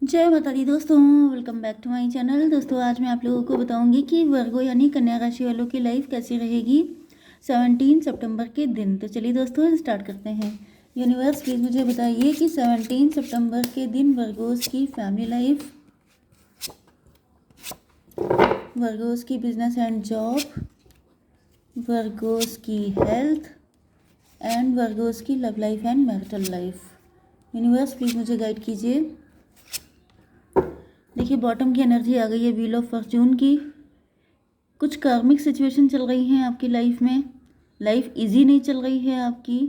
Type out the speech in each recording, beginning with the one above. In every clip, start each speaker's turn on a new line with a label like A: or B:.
A: जय माता दी दोस्तों, welcome back to my channel. दोस्तों आज मैं आप लोगों को बताऊंगी कि वर्गो यानी कन्या राशि वालों की लाइफ कैसी रहेगी 17 सितंबर के दिन। तो चलिए दोस्तों स्टार्ट करते हैं। यूनिवर्स प्लीज़ मुझे बताइए कि 17 सितंबर के दिन वर्गोस की फैमिली लाइफ, वर्गोस की बिजनेस एंड जॉब, वर्गोस की हेल्थ एंड वर्गोस की love life and marital life. Universe please मुझे गाइड कीजिए। देखिए बॉटम की एनर्जी आ गई है व्हील ऑफ फॉर्च्यून की। कुछ कार्मिक सिचुएशन चल रही हैं आपकी लाइफ में। लाइफ इजी नहीं चल रही है आपकी।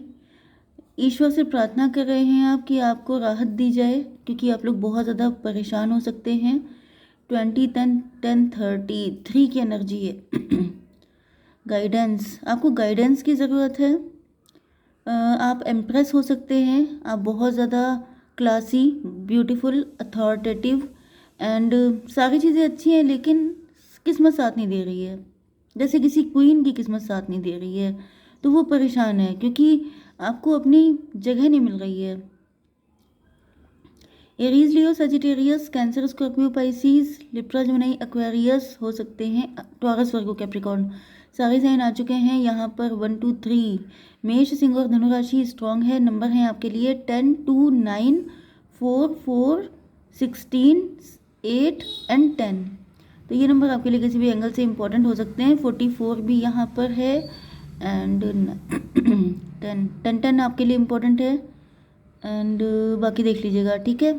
A: ईश्वर से प्रार्थना कर रहे हैं आप कि आपको राहत दी जाए, क्योंकि आप लोग बहुत ज़्यादा परेशान हो सकते हैं। 20 10 10 33 की एनर्जी है। गाइडेंस, आपको गाइडेंस की ज़रूरत है। आप एम्प्रेस हो सकते हैं। आप बहुत ज़्यादा क्लासी, ब्यूटीफुल, अथॉरिटेटिव एंड सारी चीज़ें अच्छी हैं, लेकिन किस्मत साथ नहीं दे रही है। जैसे किसी क्वीन की किस्मत साथ नहीं दे रही है, तो वो परेशान है क्योंकि आपको अपनी जगह नहीं मिल रही है। Aries, Leo, Sagittarius, Cancer, Scorpio, Pisces, Libra, Gemini, Aquarius हो सकते हैं। टॉरस, वर्गो, कैप्रिकॉर्न सारे साइन आ चुके हैं यहाँ पर। 1 2 3 मेष, सिंह और धनु राशि स्ट्रॉन्ग है। नंबर है आपके लिए 10 2 9 4 4 16 8 एंड 10। तो ये नंबर आपके लिए किसी भी एंगल से इम्पोर्टेंट हो सकते हैं। 44 भी यहाँ पर है एंड 10 आपके लिए इम्पोर्टेंट है एंड बाकी देख लीजिएगा, ठीक है।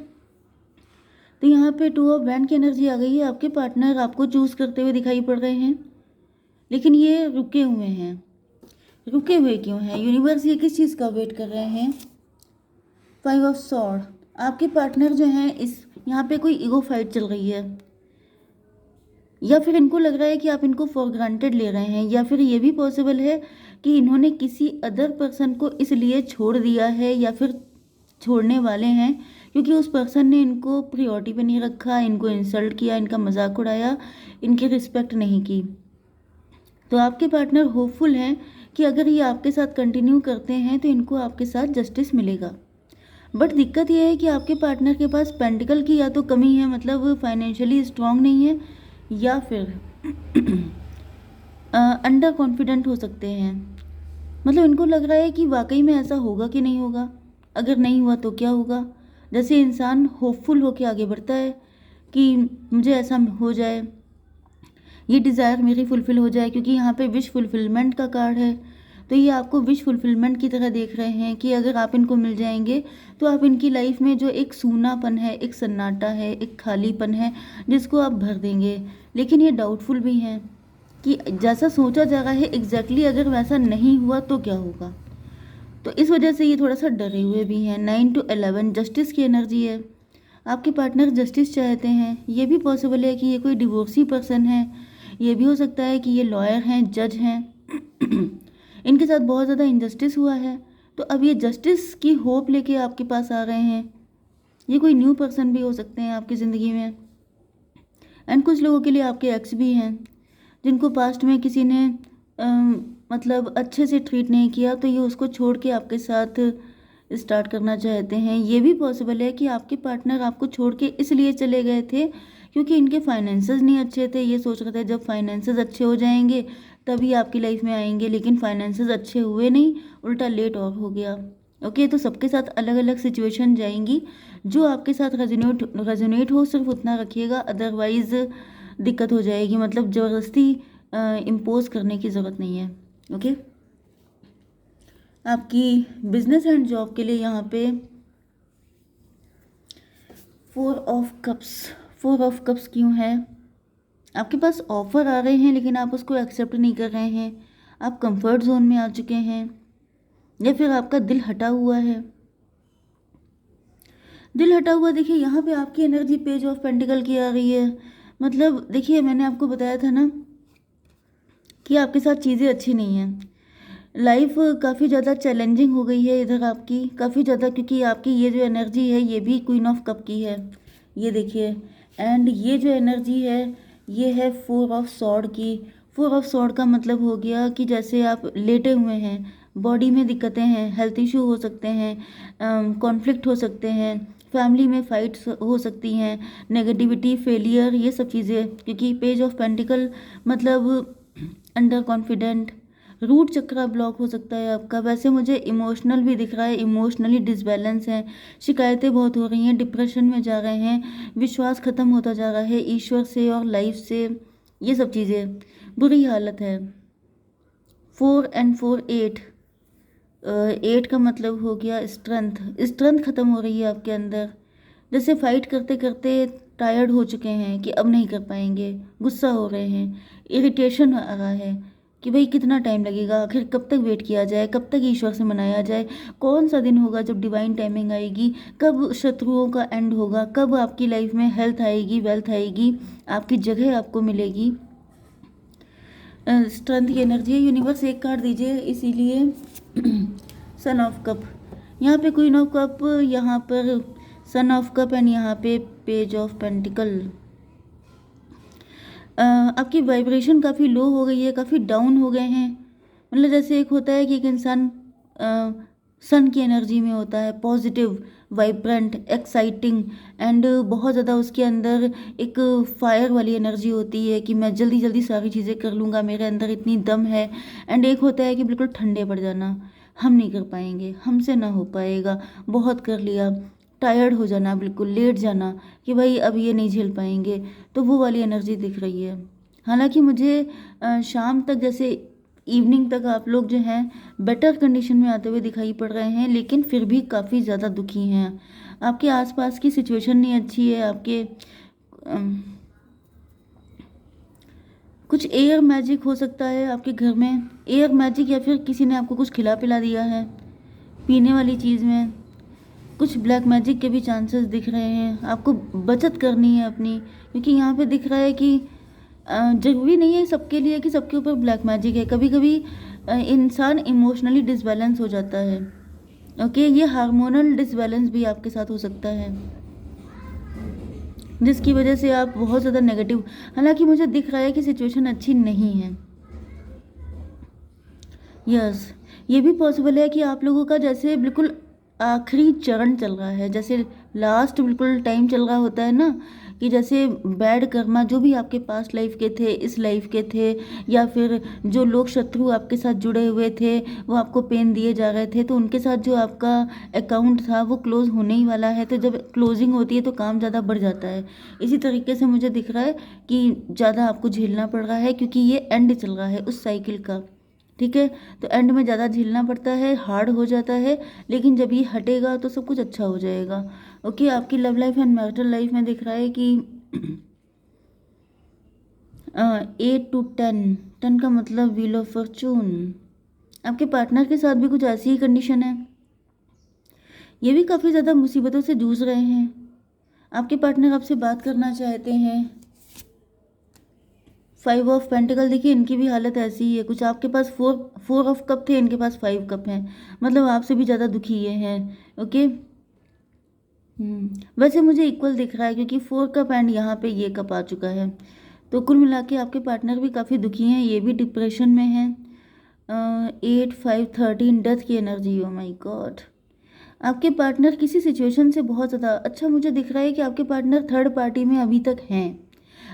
A: तो यहाँ पे 2 ऑफ वैंड की एनर्जी आ गई है। आपके पार्टनर आपको चूज करते हुए दिखाई पड़ रहे हैं, लेकिन ये रुके हुए हैं। रुके हुए क्यों हैं? यूनिवर्स ये किस चीज़ का वेट कर रहे हैं? 5 ऑफ सॉर्ड। आपके पार्टनर जो हैं, इस यहाँ पे कोई ईगो फाइट चल रही है, या फिर इनको लग रहा है कि आप इनको फॉर ग्रांटेड ले रहे हैं, या फिर ये भी पॉसिबल है कि इन्होंने किसी अदर पर्सन को इसलिए छोड़ दिया है या फिर छोड़ने वाले हैं क्योंकि उस पर्सन ने इनको प्रायोरिटी पे नहीं रखा, इनको इंसल्ट किया, इनका मजाक उड़ाया, इनकी रिस्पेक्ट नहीं की। तो आपके पार्टनर होपफुल हैं कि अगर ये आपके साथ कंटिन्यू करते हैं तो इनको आपके साथ जस्टिस मिलेगा। बट दिक्कत यह है कि आपके पार्टनर के पास पेंटिकल की या तो कमी है, मतलब फाइनेंशियली स्ट्रांग नहीं है, या फिर अंडर कॉन्फिडेंट हो सकते हैं। मतलब इनको लग रहा है कि वाकई में ऐसा होगा कि नहीं होगा, अगर नहीं हुआ तो क्या होगा। जैसे इंसान होपफुल होकर आगे बढ़ता है कि मुझे ऐसा हो जाए, ये डिज़ायर मेरी फुलफ़िल हो जाए, क्योंकि यहाँ पे विश फुलफिलमेंट का कार्ड है। तो ये आपको विश फुलफिलमेंट की तरह देख रहे हैं कि अगर आप इनको मिल जाएंगे तो आप इनकी लाइफ में जो एक सूनापन है, एक सन्नाटा है, एक खालीपन है, जिसको आप भर देंगे। लेकिन ये डाउटफुल भी हैं कि जैसा सोचा जा रहा है एग्जैक्टली अगर वैसा नहीं हुआ तो क्या होगा। तो इस वजह से ये थोड़ा सा डरे हुए भी हैं। 9 to 11 जस्टिस की एनर्जी है। आपके पार्टनर जस्टिस चाहते हैं। ये भी पॉसिबल है कि ये कोई डिवोर्सी पर्सन है, ये भी हो सकता है कि ये लॉयर हैं, जज हैं। इनके साथ बहुत ज़्यादा इनजस्टिस हुआ है, तो अब ये जस्टिस की होप लेके आपके पास आ रहे हैं। ये कोई न्यू पर्सन भी हो सकते हैं आपकी ज़िंदगी में। एंड कुछ लोगों के लिए आपके एक्स भी हैं, जिनको पास्ट में किसी ने मतलब अच्छे से ट्रीट नहीं किया, तो ये उसको छोड़ के आपके साथ स्टार्ट करना चाहते हैं। ये भी पॉसिबल है कि आपके पार्टनर आपको छोड़ के इसलिए चले गए थे क्योंकि इनके फाइनेंसेस नहीं अच्छे थे। ये सोच रहे थे जब फाइनेंसेस अच्छे हो जाएंगे तभी आपकी लाइफ में आएंगे, लेकिन फाइनेंसेस अच्छे हुए नहीं, उल्टा लेट और हो गया। ओके, तो सबके साथ अलग अलग सिचुएशन जाएंगी। जो आपके साथ रेजोनेट हो सिर्फ उतना रखिएगा, अदरवाइज दिक्कत हो जाएगी। मतलब ज़बरदस्ती इम्पोज करने की ज़रूरत नहीं है। ओके, आपकी बिजनेस एंड जॉब के लिए यहाँ पे 4 ऑफ कप्स। 4 ऑफ कप्स क्यों है? आपके पास ऑफर आ रहे हैं लेकिन आप उसको एक्सेप्ट नहीं कर रहे हैं। आप कंफर्ट जोन में आ चुके हैं, या फिर आपका दिल हटा हुआ है। दिल हटा हुआ, देखिए यहाँ पे आपकी एनर्जी पेज ऑफ पेंटिकल की आ रही है। मतलब देखिए मैंने आपको बताया था ना कि आपके साथ चीज़ें अच्छी नहीं हैं। लाइफ काफ़ी ज़्यादा चैलेंजिंग हो गई है इधर आपकी, काफ़ी ज़्यादा, क्योंकि आपकी ये जो एनर्जी है ये भी क्वीन ऑफ कप की है, ये देखिए। एंड ये जो एनर्जी है ये है 4 ऑफ सॉर्ड की। 4 ऑफ सॉर्ड का मतलब हो गया कि जैसे आप लेटे हुए हैं, बॉडी में दिक्कतें हैं, हेल्थ इशू हो सकते हैं, कॉन्फ्लिक्ट हो सकते हैं, फैमिली में फाइट्स हो सकती हैं, नेगेटिविटी, फेलियर, ये सब चीज़ें, क्योंकि पेज ऑफ पेंटिकल मतलब अंडर कॉन्फिडेंट, रूट चक्रा ब्लॉक हो सकता है आपका। वैसे मुझे इमोशनल भी दिख रहा है, इमोशनली डिसबैलेंस है, शिकायतें बहुत हो रही हैं, डिप्रेशन में जा रहे हैं, विश्वास खत्म होता जा रहा है ईश्वर से और लाइफ से, ये सब चीज़ें, बुरी हालत है। 4 and 4 8, 8 का मतलब हो गया स्ट्रेंथ, स्ट्रेंथ खत्म हो रही है आपके अंदर, जैसे फाइट करते करते टायर्ड हो चुके हैं कि अब नहीं कर पाएंगे, गुस्सा हो रहे हैं, इरिटेशन आ रहा है कि भाई कितना टाइम लगेगा, आखिर कब तक वेट किया जाए, कब तक ईश्वर से मनाया जाए, कौन सा दिन होगा जब डिवाइन टाइमिंग आएगी, कब शत्रुओं का एंड होगा, कब आपकी लाइफ में हेल्थ आएगी, वेल्थ आएगी, आपकी जगह आपको मिलेगी। स्ट्रेंथ की एनर्जी है। यूनिवर्स एक कार्ड दीजिए, इसीलिए सन ऑफ कप, यहाँ पे क्वीन ऑफ कप, यहाँ पर सन ऑफ कप एंड यहाँ पे पेज ऑफ पेंटिकल। आपकी वाइब्रेशन काफ़ी लो हो गई है, काफ़ी डाउन हो गए हैं। मतलब जैसे एक होता है कि एक इंसान सन की एनर्जी में होता है, पॉजिटिव, वाइब्रेंट, एक्साइटिंग एंड बहुत ज़्यादा उसके अंदर एक फायर वाली एनर्जी होती है कि मैं जल्दी जल्दी सारी चीज़ें कर लूँगा, मेरे अंदर इतनी दम है। एंड एक होता है कि बिल्कुल ठंडे पड़ जाना, हम नहीं कर पाएंगे, हमसे ना हो पाएगा, बहुत कर लिया, टायर्ड हो जाना, बिल्कुल लेट जाना कि भाई अब ये नहीं झेल पाएंगे, तो वो वाली एनर्जी दिख रही है। हालांकि मुझे शाम तक, जैसे इवनिंग तक आप लोग जो हैं बेटर कंडीशन में आते हुए दिखाई पड़ रहे हैं, लेकिन फिर भी काफ़ी ज़्यादा दुखी हैं। आपके आसपास की सिचुएशन नहीं अच्छी है, आपके कुछ एयर मैजिक हो सकता है आपके घर में, एयर मैजिक, या फिर किसी ने आपको कुछ खिला पिला दिया है पीने वाली चीज़ में, कुछ ब्लैक मैजिक के भी चांसेस दिख रहे हैं। आपको बचत करनी है अपनी, क्योंकि यहाँ पे दिख रहा है कि ज़रूरी नहीं है सबके लिए कि सबके ऊपर ब्लैक मैजिक है, कभी कभी इंसान इमोशनली डिसबैलेंस हो जाता है। ओके, ये हार्मोनल डिसबैलेंस भी आपके साथ हो सकता है, जिसकी वजह से आप बहुत ज़्यादा नेगेटिव, हालांकि मुझे दिख रहा है कि सिचुएशन अच्छी नहीं है। यस, ये भी पॉसिबल है कि आप लोगों का जैसे बिल्कुल आखिरी चरण चल रहा है, जैसे लास्ट बिल्कुल टाइम चल रहा होता है ना, कि जैसे बैड कर्मा जो भी आपके पास्ट लाइफ के थे, इस लाइफ के थे, या फिर जो लोग शत्रु आपके साथ जुड़े हुए थे, वो आपको पेन दिए जा रहे थे, तो उनके साथ जो आपका अकाउंट था वो क्लोज होने ही वाला है। तो जब क्लोजिंग होती है तो काम ज़्यादा बढ़ जाता है। इसी तरीके से मुझे दिख रहा है कि ज़्यादा आपको झेलना पड़ रहा है, क्योंकि ये एंड चल रहा है उस साइकिल का, ठीक है। तो एंड में ज़्यादा झेलना पड़ता है, हार्ड हो जाता है, लेकिन जब ये हटेगा तो सब कुछ अच्छा हो जाएगा। ओके, आपकी love life and marital life में दिख रहा है कि 8 to 10, 10 का मतलब व्हील ऑफ फॉर्चून। आपके पार्टनर के साथ भी कुछ ऐसी ही कंडीशन है, ये भी काफ़ी ज़्यादा मुसीबतों से जूझ रहे हैं। आपके पार्टनर आपसे बात करना चाहते हैं। 5 ऑफ पेंटिकल, देखिए इनकी भी हालत ऐसी ही है, कुछ आपके पास 4 ऑफ कप थे, इनके पास 5 कप हैं, मतलब आपसे भी ज़्यादा दुखी ये हैं। ओके, वैसे मुझे इक्वल दिख रहा है, क्योंकि 4 कप एंड यहाँ पे ये कप आ चुका है। तो कुल मिला के आपके पार्टनर भी काफ़ी दुखी हैं, ये भी डिप्रेशन में हैं। 8 5 13, डेथ की एनर्जी, ओ माय गॉड। आपके पार्टनर किसी सिचुएशन से बहुत ज़्यादा, अच्छा मुझे दिख रहा है कि आपके पार्टनर थर्ड पार्टी में अभी तक हैं।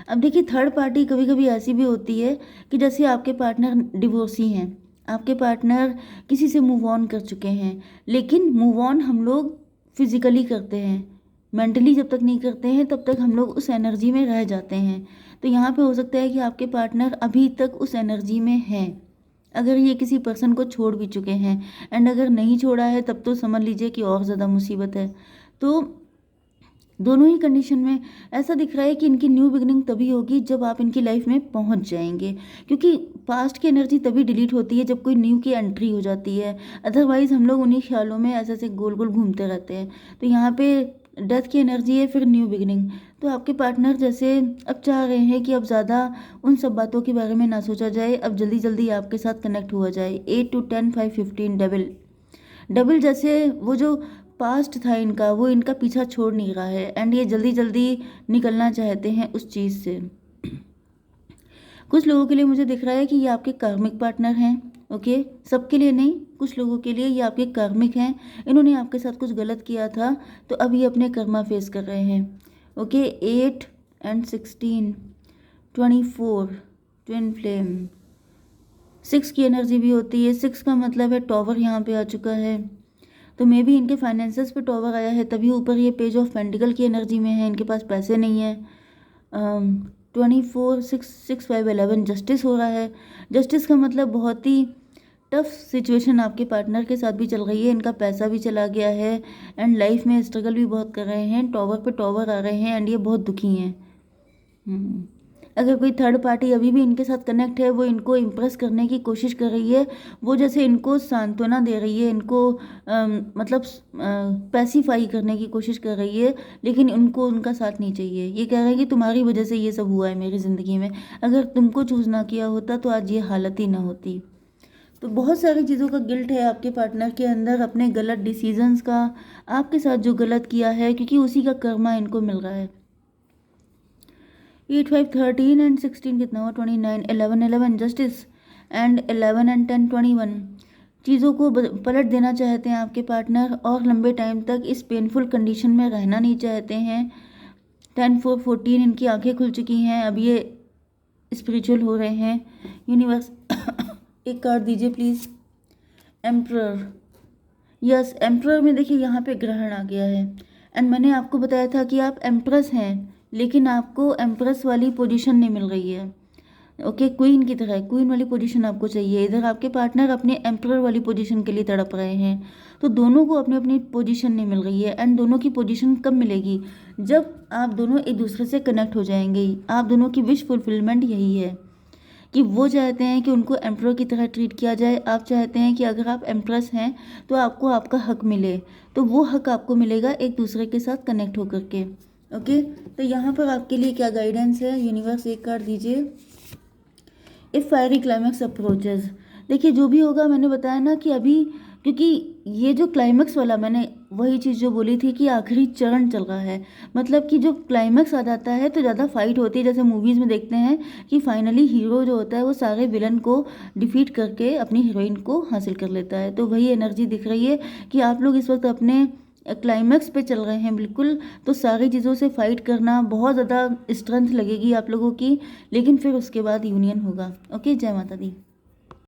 A: अब देखिए, थर्ड पार्टी कभी कभी ऐसी भी होती है कि जैसे आपके पार्टनर डिवोर्सी हैं, आपके पार्टनर किसी से मूव ऑन कर चुके हैं, लेकिन मूव ऑन हम लोग फिजिकली करते हैं, मेंटली जब तक नहीं करते हैं तब तक हम लोग उस एनर्जी में रह जाते हैं। तो यहाँ पे हो सकता है कि आपके पार्टनर अभी तक उस एनर्जी में हैं, अगर ये किसी पर्सन को छोड़ भी चुके हैं, एंड अगर नहीं छोड़ा है तब तो समझ लीजिए कि और ज़्यादा मुसीबत है। तो दोनों ही कंडीशन में ऐसा दिख रहा है कि इनकी न्यू बिगनिंग तभी होगी जब आप इनकी लाइफ में पहुंच जाएंगे, क्योंकि पास्ट की एनर्जी तभी डिलीट होती है जब कोई न्यू की एंट्री हो जाती है, अदरवाइज हम लोग उन्हीं ख्यालों में ऐसे ऐसे गोल गोल घूमते रहते हैं। तो यहाँ पे डेथ की एनर्जी है, फिर न्यू बिगनिंग। तो आपके पार्टनर जैसे अब चाह रहे हैं कि अब ज़्यादा उन सब बातों के बारे में ना सोचा जाए, अब जल्दी जल्दी आपके साथ कनेक्ट हुआ जाए। 8 to 10 5 15, डबल डबल, जैसे वो जो पास्ट था इनका, वो इनका पीछा छोड़ नहीं रहा है, एंड ये जल्दी जल्दी निकलना चाहते हैं उस चीज़ से। कुछ लोगों के लिए मुझे दिख रहा है कि ये आपके कार्मिक पार्टनर हैं। ओके, सबके लिए नहीं, कुछ लोगों के लिए ये आपके कार्मिक हैं, इन्होंने आपके साथ कुछ गलत किया था तो अब ये अपने कर्मा फेस कर रहे हैं। ओके, 8 एंड 16, 24, ट्विन फ्लेम, 6 की एनर्जी भी होती है। 6 का मतलब है टॉवर यहाँ पे आ चुका है, तो मे भी इनके फाइनेंसेस पे टॉवर आया है, तभी ऊपर ये पेज ऑफ पेंटिकल की एनर्जी में है, इनके पास पैसे नहीं है। 24, 6, 6, 5, 11 जस्टिस हो रहा है। जस्टिस का मतलब बहुत ही टफ सिचुएशन आपके पार्टनर के साथ भी चल रही है, इनका पैसा भी चला गया है एंड लाइफ में स्ट्रगल भी बहुत कर रहे हैं, टॉवर पे टॉवर आ रहे हैं एंड ये बहुत दुखी हैं। अगर कोई थर्ड पार्टी अभी भी इनके साथ कनेक्ट है, वो इनको इम्प्रेस करने की कोशिश कर रही है, वो जैसे इनको सांत्वना दे रही है, इनको मतलब पैसिफाई करने की कोशिश कर रही है, लेकिन उनको उनका साथ नहीं चाहिए। ये कह रहे हैं कि तुम्हारी वजह से ये सब हुआ है मेरी ज़िंदगी में, अगर तुमको चूज़ ना किया होता तो आज ये हालत ही ना होती। तो बहुत सारी चीज़ों का गिल्ट है आपके पार्टनर के अंदर, अपने गलत डिसीजंस का, आपके साथ जो गलत किया है, क्योंकि उसी का कर्मा इनको मिल रहा है। 8, 5, 13 एंड 16 कितना हुआ? 29, 11, 11 जस्टिस एंड 11 एंड 10, 21। चीज़ों को पलट देना चाहते हैं आपके पार्टनर और लंबे टाइम तक इस पेनफुल कंडीशन में रहना नहीं चाहते हैं। 10, 4, 14 इनकी आंखें खुल चुकी हैं, अब ये स्पिरिचुअल हो रहे हैं। यूनिवर्स एक कार्ड दीजिए प्लीज़। एम्परर, यस, एम्परर में देखिए यहाँ पे ग्रहण आ गया है एंड मैंने आपको बताया था कि आप एम्प्रेस हैं, लेकिन आपको एम्प्रेस वाली पोजीशन नहीं मिल रही है। ओके, क्वीन की तरह क्वीन वाली पोजीशन आपको चाहिए। इधर आपके पार्टनर अपने एम्परर वाली पोजीशन के लिए तड़प रहे हैं, तो दोनों को अपनी अपनी पोजीशन नहीं मिल रही है एंड दोनों की पोजीशन कब मिलेगी? जब आप दोनों एक दूसरे से कनेक्ट हो जाएंगे। आप दोनों की विश फुलफिलमेंट यही है कि वो चाहते हैं कि उनको एम्परर की तरह ट्रीट किया जाए, आप चाहते हैं कि अगर आप एम्प्रेस हैं तो आपको आपका हक मिले, तो वो हक आपको मिलेगा एक दूसरे के साथ कनेक्ट होकर के। ओके, तो यहाँ पर आपके लिए क्या गाइडेंस है? यूनिवर्स एक कार्ड दीजिए। इफ़ फायरी क्लाइमैक्स अप्रोचेज, देखिए जो भी होगा, मैंने बताया ना कि अभी, क्योंकि ये जो क्लाइमैक्स वाला, मैंने वही चीज़ जो बोली थी कि आखिरी चरण चल रहा है, मतलब कि जो क्लाइमैक्स आ जाता है तो ज़्यादा फाइट होती है, जैसे मूवीज़ में देखते हैं कि फाइनली हीरो जो होता है वो सारे विलन को डिफीट करके अपनी हीरोइन को हासिल कर लेता है। तो वही एनर्जी दिख रही है कि आप लोग इस वक्त अपने क्लाइमैक्स पे चल रहे हैं बिल्कुल। तो सारी चीज़ों से फाइट करना, बहुत ज़्यादा स्ट्रेंथ लगेगी आप लोगों की, लेकिन फिर उसके बाद यूनियन होगा। ओके, जय माता दी।